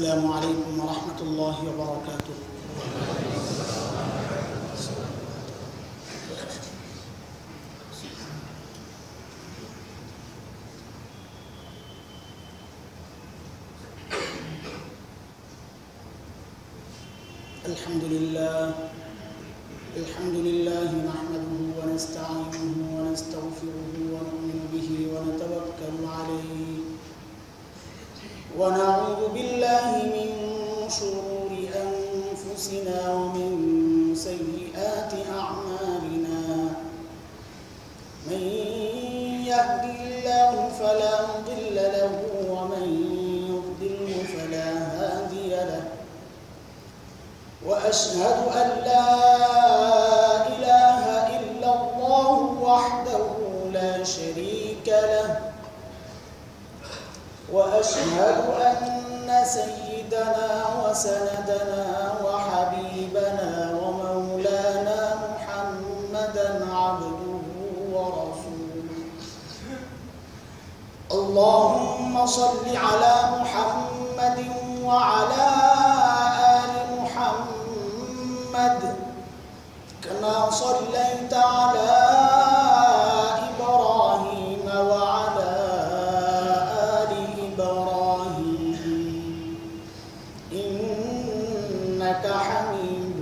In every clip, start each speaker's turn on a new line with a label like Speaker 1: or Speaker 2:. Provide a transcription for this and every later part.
Speaker 1: السلام عليكم ورحمة الله وبركاته. الحمد لله نحمده ونستعينه ونستغفره ونؤمن به ونتوكل عليه ونعوذ بالله من شرور أنفسنا ومن سيئات أعمالنا من يهدي الله فلا مضل له ومن يضلل فلا هادي له وأشهد أن لا إله إلا الله وحده لا شريك له وأشهد أن سيدنا وسندنا وحبيبنا ومولانا محمدا عبده ورسوله. اللهم صل على محمد وعلى آل محمد كما صليت على إبراهيم وعلى آل إبراهيم إنك حميد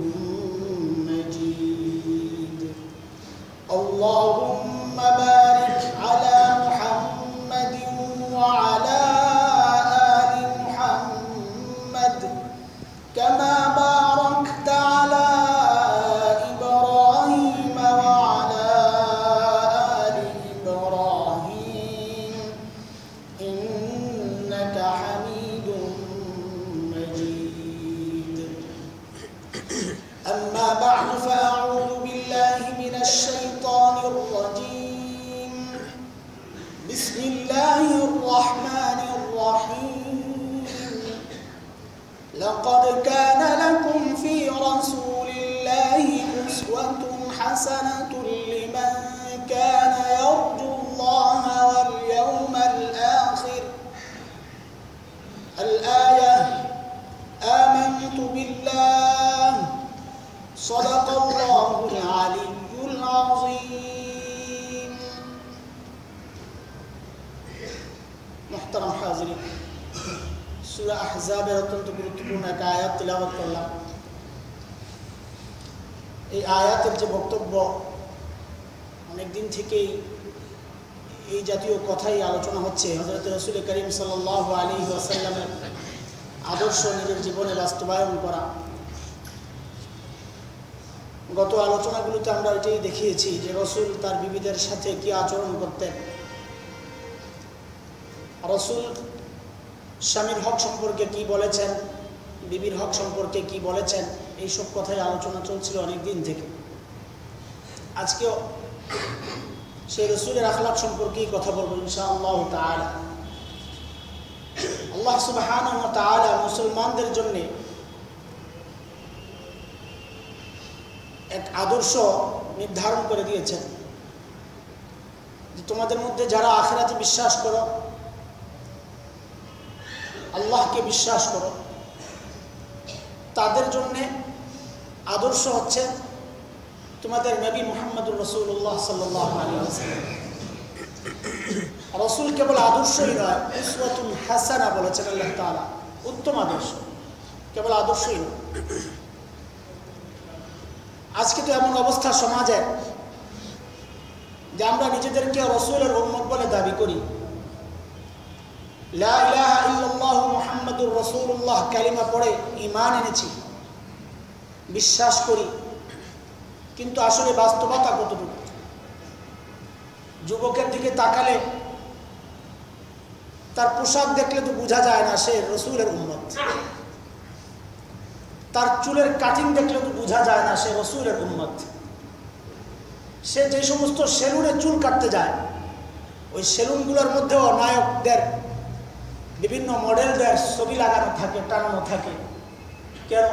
Speaker 1: مجيد. اللهم بارك على محمد وعلى آل محمد كما باركت على إبراهيم وعلى آل إبراهيم إنك حميد مجيد. أما بعد فأعوذ بالله من الشيطان الرجيم. بسم الله الرحمن الرحيم. لقد كان لكم في رسول الله أسوة حسنة لمن كان يرجو الله واليوم الآخر. الآية آمنت بالله صدق الله العلي العظيم. محترم حاضرين, সূরা আহজাবের অত্যন্ত গুরুত্বপূর্ণ একটা আয়াত তিলাওয়াত করলাম। এই আয়াতের যে বক্তব্য, অনেকদিন থেকেই এই জাতীয় কথাই আলোচনা হচ্ছে। হযরত রাসূল করিম সাল্লাল্লাহু আলাইহি ওয়াসাল্লামের আদর্শ নিজের জীবনে বাস্তবায়ন করা। গত আলোচনাগুলোতে আমরা এটাই দেখিয়েছি যে রাসূল তার বিবিদের সাথে কি আচরণ করতেন। রাসূল স্বামীর হক সম্পর্কে কি বলেছেন, বিবির হক সম্পর্কে কি বলেছেন, এইসব কথাই আলোচনা চলছিল অনেক দিন থেকে। আজকেও সেই রাসূলের আখলাক সম্পর্কেই কথা বলবো ইনশাআল্লাহ তাআলা। আল্লাহ সুবহানাহু ওয়া তাআলা মুসলমানদের জন্য এক আদর্শ নির্ধারণ করে দিয়েছেন যে তোমাদের মধ্যে যারা আখিরাতে বিশ্বাস করো, আল্লাহকে বিশ্বাস করো, তাদের জন্য আদর্শ হচ্ছে তোমাদের নবী মুহাম্মদুর রাসূলুল্লাহ সাল্লাল্লাহু আলাইহি ওয়াসাল্লাম। রাসূল কেবল আদর্শই নয়, উসওয়াতুন হাসানা বলেছেন আল্লাহ তাআলা, উত্তম আদর্শ, কেবল আদর্শই নয়। আজকে তো এমন অবস্থা সমাজে যে আমরা নিজেদেরকে রাসূলের উম্মত বলে দাবি করি, লা ইলাহা ইল্লাল্লাহ মুহাম্মাদুর রাসূলুল্লাহ কালিমা পড়ে ঈমান এনেছি, বিশ্বাস করি, কিন্তু আসলে বাস্তবতা কতটুকু? যুবকের দিকে তাকালে তার পোশাক দেখলে তো বোঝা যায় না সে রাসূলের উম্মত। তার চুলের কাটিং দেখলে তো বোঝা যায় না সে রাসূলের উম্মত। সে যে সমস্ত সেলুনে চুল কাটতে যায়, ওই সেলুনগুলোর মধ্যেও নায়কদের বিভিন্ন মডেলদের ছবি লাগানো থাকে, টানানো থাকে। কেন?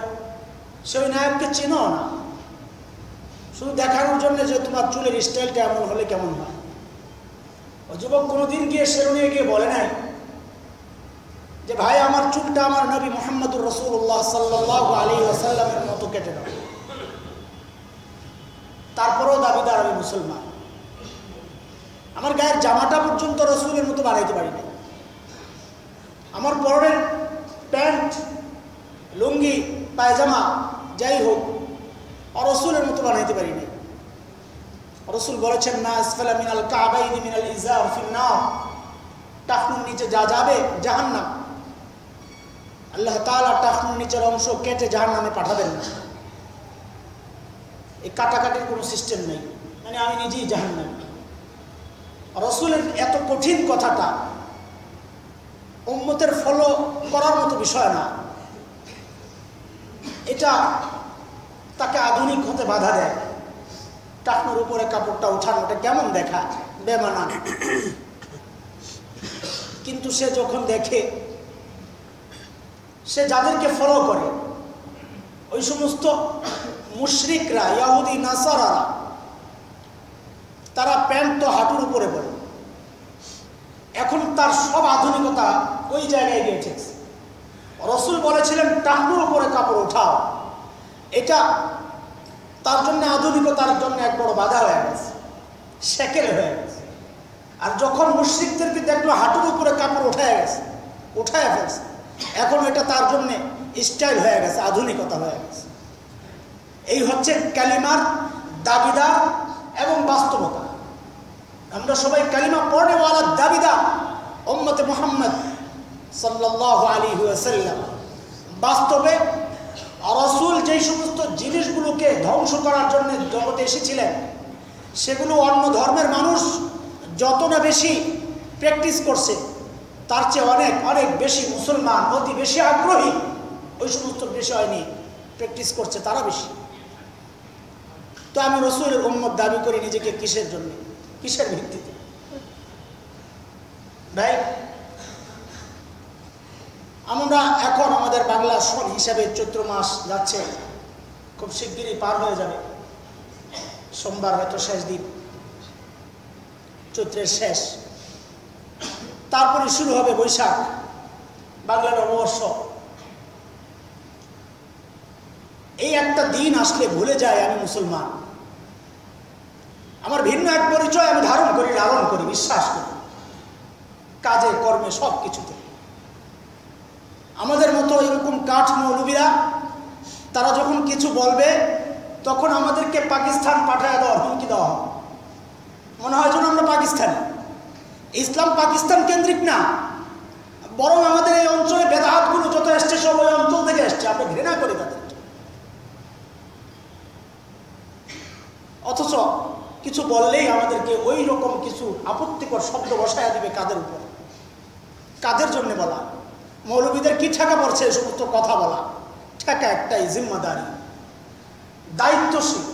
Speaker 1: সে ওই নায়ককে চেনো না, শুধু দেখানোর জন্য যে তোমার চুলের স্টাইলটা এমন হলে কেমন হয়। ও যুবক কোনোদিন গিয়ে সেলুনে গিয়ে বলে নাই যে ভাই আমার চুলটা আমার নবী মুহাম্মদুর রাসূলুল্লাহ সাল্লাল্লাহু আলাইহি ওয়াসাল্লামের মতো কেটে দাও। তারপরেও দাবিদার আমি মুসলমান। আমার গায়ের জামাটা পর্যন্ত রসুলের মতো বানাইতে পারি না। আমার পরনের প্যান্ট, লুঙ্গি, পায়জামা যাই হোক রসুলের মতো বানাইতে পারি না। রসুল বলেছেন, না আসফালা মিনাল কাবাইনি মিনাল ইজার ফিন্নার, টাকনুর নিচে যা যাবে জাহান্নাম। আল্লাহ তাআলা টাকনুর নিচের অংশ কেটে জাহান্নামে পাঠাবেন না। এই কাটাকাটির কোনো সিস্টেম নেই, মানে আমি নিজেই জাহান্নামী। রসুলের এত কঠিন কথাটা উম্মতের ফলো করার মতো বিষয় না। এটা তাকে আধুনিক হতে বাধা দেয়। টাকনুর উপরে কাপড়টা উঠানো, এটা কেমন দেখা, বেমানান। কিন্তু সে যখন দেখে, সে যাদেরকে ফলো করে ওই সমস্ত মুশরিকরা, ইহুদি নাসারারা, তারা প্যান্ট তো হাঁটুর উপরে পরে। এখন তার সব আধুনিকতা ওই জায়গায় গিয়ে ঠেকছে। রসুল বলেছিলেন টাকনুর উপরে কাপড় ওঠাও, এটা তার জন্য আধুনিকতার জন্য এক বড় বাধা হয়ে গেছে, সেকেল হয়ে গেছে। আর যখন মুশরিকদেরকে দেখলো হাঁটুর উপরে কাপড় উঠায় ফেলছে, এখন এটা তার জন্য স্টাইল হয়ে গেছে, আধুনিকতা হয়ে গেছে। এই হচ্ছে কালিমার দাবিদার এবং বাস্তবতা। আমরা সবাই কালিমা পড়নেওয়ালা দাবিদার উম্মতে মুহাম্মদ সাল্লাল্লাহু আলাইহি ওয়াসাল্লাম। বাস্তবে রাসূল যেই সমস্ত জিনিসগুলোকে ধ্বংস করার জন্য জগতে এসেছিলেন, সেগুলো অন্য ধর্মের মানুষ যত না বেশি প্র্যাকটিস করছে, তার চেয়ে অনেক অনেক বেশি মুসলমান অতি বেশি আগ্রহী ওই সমস্ত বিষয় নিয়ে প্র্যাকটিস করছে, তারা বেশি। তো আমি রসুলের উম্মত দাবি করি নিজেকে কিসের জন্য, কিসের ভিত্তিতে? ভাই, আমরা এখন আমাদের বাংলা সন হিসাবে চৈত্র মাস যাচ্ছে, খুব শিগগিরই পার হয়ে যাবে। সোমবার হয়তো শেষ দিন, চৈত্রের শেষ। তারপরে শুরু হবে বৈশাখ, বাংলা নববর্ষ। এই একটা দিন আসলে ভুলে যায় আমি মুসলমান। আমার ভিন্ন এক পরিচয় আমি ধারণ করি, লালন করি, বিশ্বাস করি, কাজে কর্মে সব কিছুতে। আমাদের মতো এরকম কাঠ মৌলবীরা, তারা যখন কিছু বলবে তখন আমাদেরকে পাকিস্তান পাঠায় দেওয়ার হুমকি দেওয়া হয়। মনে হয় যেন আমরা পাকিস্তানি। ইসলাম পাকিস্তান কেন্দ্রিক না, বরং আমাদের এই অঞ্চলে বেদাতগুলো যত এসছে সব ওই অঞ্চল থেকে এসছে। আমরা ঘৃণা করি তাদেরকে। অথচ কিছু বললেই আমাদেরকে ওই রকম কিছু আপত্তিকর শব্দ বসায় দিবে কাদের উপর। কাদের জন্য বলা? মৌলবীদের কি ঠেকা পড়ছে এই সমস্ত কথা বলা? ঠেকা একটাই, জিম্মাদারি, দায়িত্বশীল।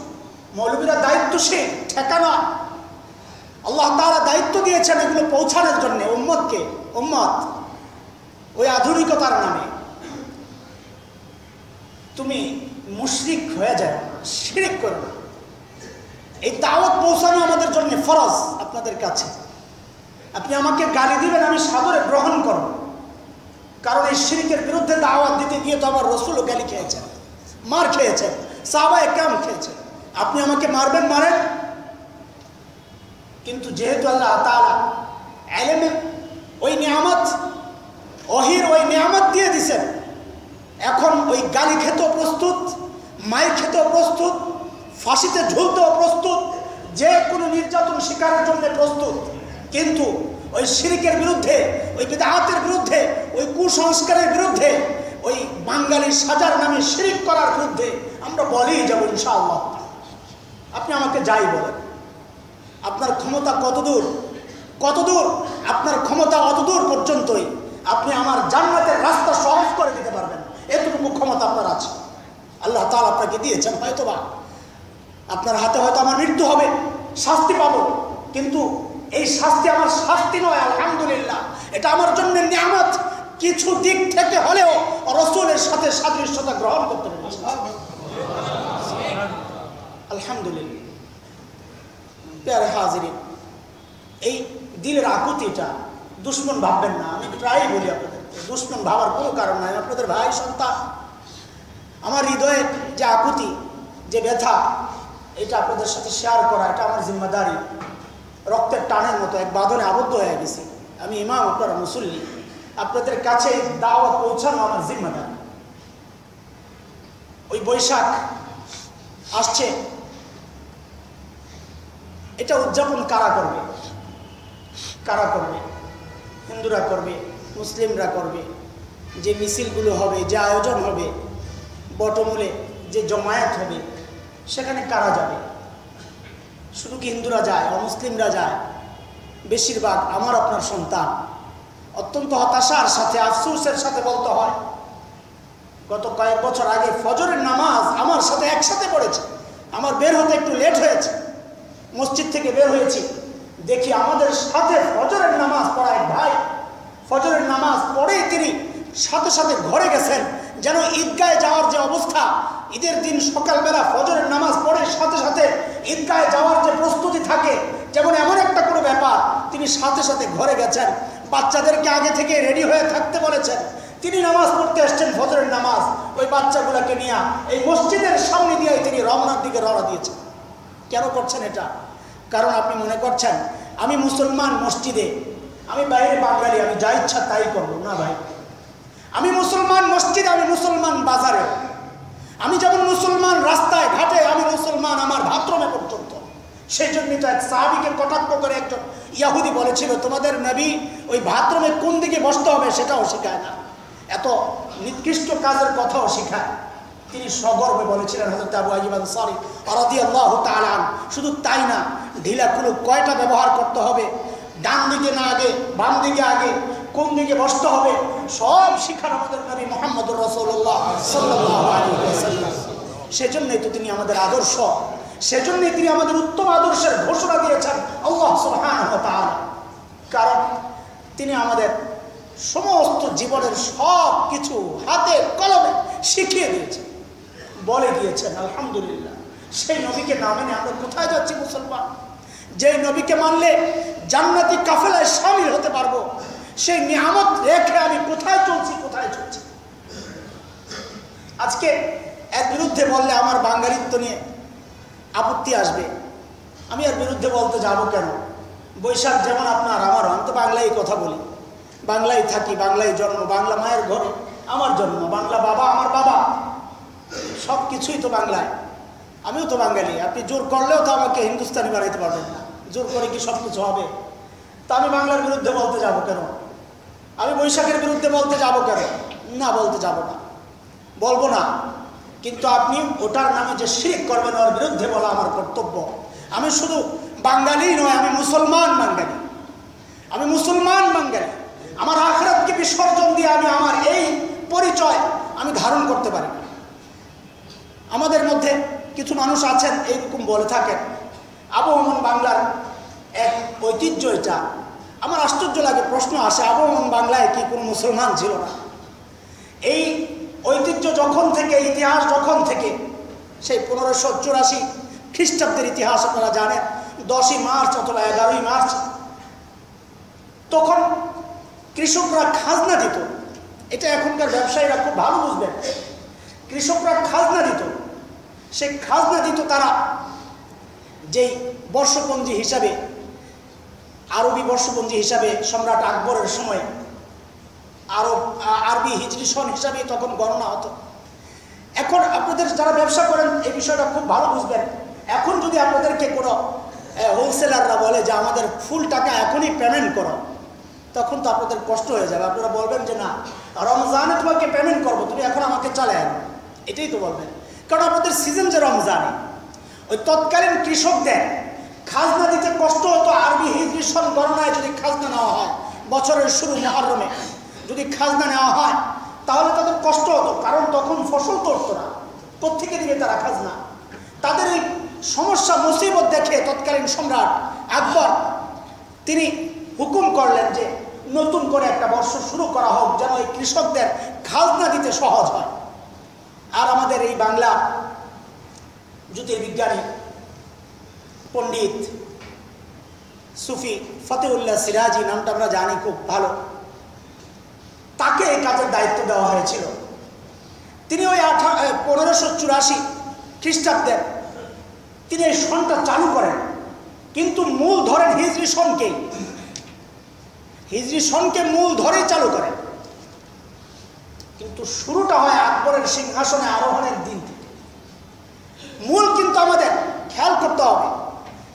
Speaker 1: মৌলবীরা দায়িত্বশীল, ঠেকা না। আল্লাহ তাআলা দায়িত্ব দিয়েছেন এগুলো পৌঁছানোর জন্য উম্মতকে। উম্মত ওই আধুনিকতার নামে তুমি মুশরিক হয়ে যাও, শিরক করো না। এই দাওয়াত পৌঁছানো আমাদের জন্য ফরজ আপনাদের কাছে। আপনি আমাকে গালি দিবেন, আমি সাদরে গ্রহণ করব, কারণ এই শিরকের বিরুদ্ধে দাওয়াত দিতে গিয়ে তো আমার রাসূলও গালি খেয়েছেন, মার খেয়েছেন, সাহাবায়ে কেরাম খেয়েছেন। আপনি আমাকে মারবেন, মারেন, কিন্তু যেহেতু আল্লাহ তাআলা ইলমের ওই নিয়ামত, ওহীর ওই নিয়ামত দিয়ে দিয়েছেন, এখন ওই গালি খেতেও প্রস্তুত, মাই খেতেও প্রস্তুত, ফাঁসিতে ঝুলতেও প্রস্তুত, যে কোনো নির্যাতন শিকারের জন্য প্রস্তুত। কিন্তু ওই শিরকের বিরুদ্ধে, ওই বিদআতের বিরুদ্ধে, ওই কুসংস্কারের বিরুদ্ধে, ওই বাঙালি সাজার নামে শিরক করার বিরুদ্ধে আমরা বলেই যাব ইনশাআল্লাহ। আপনি আমাকে যাই বলেন, আপনার ক্ষমতা কতদূর, কতদূর আপনার ক্ষমতা অতদূর পর্যন্তই আপনি আমার জান্নাতের রাস্তা সহজ করে দিতে পারবেন। এতটুকু ক্ষমতা আপনার আছে, আল্লাহ তাআলা আপনাকে দিয়েছেন। হয়তোবা আপনার হাতে হয়তো আমার মৃত্যু হবে, শাস্তি পাবো, কিন্তু এই শাস্তি আমার শাস্তি নয়, আলহামদুলিল্লাহ, এটা আমার জন্য নিয়ামত। কিছু দিক থেকে হলেও রাসূলের সাথে সাদৃশ্যতা গ্রহণ করতে পেরেছি, আলহামদুলিল্লাহ। প্যারে হাজিরিন, এই দিলের আকুতিটা দুশ্মন ভাববেন না। আমি প্রায়ই বলি আপনাদেরকে, দুশ্মন ভাবার কোনো কারণ নাই। আপনাদের ভাই সন্তান, আমার হৃদয়ে যে আকুতি, যে ব্যথা, এটা আপনাদের সাথে শেয়ার করা, এটা আমার জিম্মাদারি। রক্তের টানের মতো এক বাঁধনে আবদ্ধ হয়ে গেছি। আমি ইমাম, আপনারা মুসল্লি, আপনাদের কাছে দাওয়াত পৌঁছানো আমার জিম্মাদারি। ওই বৈশাখ আসছে, এটা উদযাপন কারা করবে? কারা করবে? হিন্দুরা করবে, মুসলিমরা করবে। যে মিছিলগুলো হবে, যে আয়োজন হবে, বটমূলে যে জমায়েত হবে, সেখানে কারা যাবে? শুধু কি হিন্দুরা যায়? অমুসলিমরা যায়? বেশিরভাগ আমার আপনার সন্তান। অত্যন্ত হতাশার সাথে, আফসোসের সাথে বলতে হয়, গত কয়েক বছর আগে ফজরের নামাজ আমার সাথে একসাথে পড়েছে। আমার বের হতে একটু লেট হয়েছে, মসজিদ থেকে বের হয়েছি, দেখি আমাদের সাথে ফজরের নামাজ পড়া এক ভাই, ফজরের নামাজ পড়ে তিনি সাথে সাথে ঘরে গেছেন। যেন ঈদগাহে যাওয়ার যে অবস্থা, ঈদের দিন সকালবেলা ফজরের নামাজ পড়ে সাথে সাথে ঈদগাহে যাওয়ার যে প্রস্তুতি থাকে, যেমন এমন একটা কোনো ব্যাপার, তিনি সাথে সাথে ঘরে গেছেন। বাচ্চাদেরকে আগে থেকে রেডি হয়ে থাকতে বলেছেন। তিনি নামাজ পড়তে আসছেন, ফজরের নামাজ, ওই বাচ্চাগুলোকে নিয়ে এই মসজিদের সামনে দিয়ে তিনি রমনার দিকে রওনা দিয়েছেন। কেন করছেন এটা? কারণ আপনি মনে করছেন আমি মুসলমান মসজিদে, আমি বাইরে বাঙালি, আমি যা ইচ্ছা তাই করবো না ভাই। আমি মুসলমান মসজিদে, আমি মুসলমান বাজারে, আমি যেমন মুসলমান রাস্তায় ঘাটে, আমি মুসলমান আমার বাথরুমে পর্যন্ত। সেই জন্যই তো এক সাহাবীকে কটাক্ষ করে একজন ইয়াহুদি বলেছিল, তোমাদের নবী ওই বাথরুমে কোন দিকে বসতে হবে সেটাও শেখায় না, এত নিকৃষ্ট কাজের কথাও শেখায়। তিনি সগর্বে বলেছিলেন, হযরত আবু আইয়ুব আনসারী রাদিয়াল্লাহু তাআলা আনহু। শুধু তাই না, ঢিলা কুলুপ কয়টা ব্যবহার করতে হবে, ডান দিকে না আগে, বাম দিকে আগে, কোন দিকে বসতে হবে, সব শিখান আমাদের নবী মুহাম্মদুর রাসূলুল্লাহ সাল্লাল্লাহু আলাইহি ওয়াসাল্লাম। সেজন্যই তো তিনি আমাদের আদর্শ, সেজন্যই তিনি আমাদের উত্তম আদর্শের ঘোষণা দিয়েছেন আল্লাহ সুবহানাহু ওয়া তাআলা। কারণ তিনি আমাদের সমস্ত জীবনের সব কিছু হাতে কলমে শিখিয়ে দিয়েছেন, বলে দিয়েছেন। আলহামদুলিল্লাহ, সেই নবীকে না মেনে আমরা কোথায় যাচ্ছি মুসলমান? যেই নবীকে মানলে জান্নাতি কাফেলায় শামিল হতে পারবো, সেই নিয়ামত রেখে আমি কোথায় চলছি, কোথায় চলছি? আজকে এর বিরুদ্ধে বললে আমার বাঙালিত্ব নিয়ে আপত্তি আসবে। আমি এর বিরুদ্ধে বলতে যাব কেন? বৈশাখ যেমন আপনার আমার, আমি তো বাংলায় কথা বলি, বাংলায় থাকি, বাংলায় জন্ম, বাংলা মায়ের ঘরে আমার জন্ম, বাংলা বাবা আমার বাবা, সব কিছুই তো বাংলায়। আমিও তো বাঙালি। আপনি জোর করলেও তো আমাকে হিন্দুস্তানি বানাইতে পারবেন না। জোর করে কি সব কিছু হবে? তা আমি বাংলার বিরুদ্ধে বলতে যাব কেন? আমি বৈশাখের বিরুদ্ধে বলতে যাব কেন? না, বলতে যাব না, বলবো না। কিন্তু আপনি ওটার নামে যে শিরক করবেন, ওর বিরুদ্ধে বলা আমার কর্তব্য। আমি শুধু বাঙালি নয়, আমি মুসলমান বাঙালি, আমি মুসলমান বাঙালি। আমার আখিরাতকে বিসর্জন দিয়ে আমি আমার এই পরিচয় আমি ধারণ করতে পারি। আমাদের মধ্যে কিছু মানুষ আছেন এইরকম বলে থাকেন, আবহমান বাংলার এক ঐতিহ্য এটা। আমার আশ্চর্য লাগে, প্রশ্ন আসে, আবহমান বাংলায় কি কোনো মুসলমান ছিল না? এই ঐতিহ্য যখন থেকে, ইতিহাস যখন থেকে, সেই 1584 খ্রিস্টাব্দের ইতিহাস আপনারা জানেন, 10ই মার্চ অথবা 11ই মার্চ, তখন কৃষকরা খাজনা দিত। এটা এখনকার ব্যবসায়ীরা খুব ভালো বুঝবেন। কৃষকরা খাজনা দিত, সেই খাজনা দিত তারা যেই বর্ষপঞ্জি হিসাবে, আরবি বর্ষপঞ্জি হিসাবে সম্রাট আকবরের সময় আরবি হিজরি সন হিসাবে তখন গণনা হতো। এখন আপনাদের যারা ব্যবসা করেন এই বিষয়টা খুব ভালো বুঝবেন। এখন যদি আপনাদেরকে কোনো হোলসেলাররা বলে যে আমাদের ফুল টাকা এখনই পেমেন্ট করো, তখন তো আপনাদের কষ্ট হয়ে যাবে। আপনারা বলবেন যে না, রমজানে তোমাকে পেমেন্ট করবো, তুমি এখন আমাকে চালে আনো, এটাই তো বলবেন। কারণ আপনাদের সিজন যে রমজানে, ওই তৎকালীন কৃষকদের খাজনা দিতে কষ্ট হতো। আরবি হিজরি সন গণনায় যদি খাজনা নেওয়া হয়, বছরের শুরু মুহররমে যদি খাজনা নেওয়া হয়, তাহলে তাদের কষ্ট হতো। কারণ তখন ফসল তো উঠতো না, কোত্থেকে দিবে তারা খাজনা? তাদের এই সমস্যা মুসিবত দেখে তৎকালীন সম্রাট আকবর তিনি হুকুম করলেন যে নতুন করে একটা বর্ষ শুরু করা হোক, যেন এই কৃষকদের খাজনা দিতে সহজ হয়। আর আমাদের এই বাংলা জ্যোতির্বিজ্ঞানী পণ্ডিত সুফি ফতেউল্লাহ সিরাজি, নামটা আমরা জানি খুব ভালো, তাকে এই কাজের দায়িত্ব দেওয়া হয়েছিল। তিনি ওই 1584 খ্রিস্টাব্দে তিনি এই সনটা চালু করেন, কিন্তু মূল ধরেন হিজরি সনকেই, হিজরি সনকে মূল ধরেই চালু করেন। কিন্তু শুরুটা হয় আকবরের সিংহাসনে আরোহণের দিন থেকে। মূল কিন্তু আমাদের খেয়াল করতে হবে,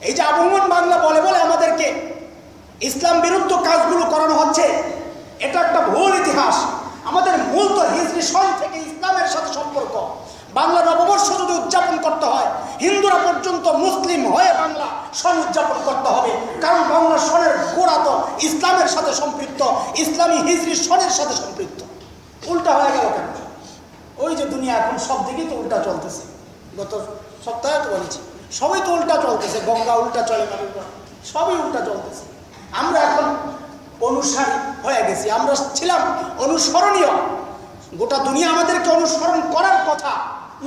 Speaker 1: এই যে আবহমান বাংলা বলে বলে আমাদেরকে ইসলাম বিরুদ্ধ কাজগুলো করানো হচ্ছে, এটা একটা ভুল ইতিহাস। আমাদের মূল তো হিজরি সন থেকে ইসলামের সাথে সম্পর্ক। বাংলা নববর্ষ যদি উদযাপন করতে হয়, হিন্দুরা পর্যন্ত মুসলিম হয়ে বাংলা সন উদযাপন করতে হবে, কারণ বাংলা সনের গোড়া তো ইসলামের সাথে সম্পৃক্ত, ইসলামী হিজরি সনের সাথে সম্পৃক্ত। উল্টা হয়ে গেল কেন? ওই যে দুনিয়া এখন সব দিকেই তো উল্টা চলতেছে। গত সপ্তাহে তো বলেছি, সবই তো উল্টা চলতেছে। গঙ্গা উল্টা চলে, সবই উল্টা চলতেছে। আমরা এখন অনুসারী হয়ে গেছি, আমরা ছিলাম অনুসরণীয়। গোটা দুনিয়া আমাদেরকে অনুসরণ করার কথা।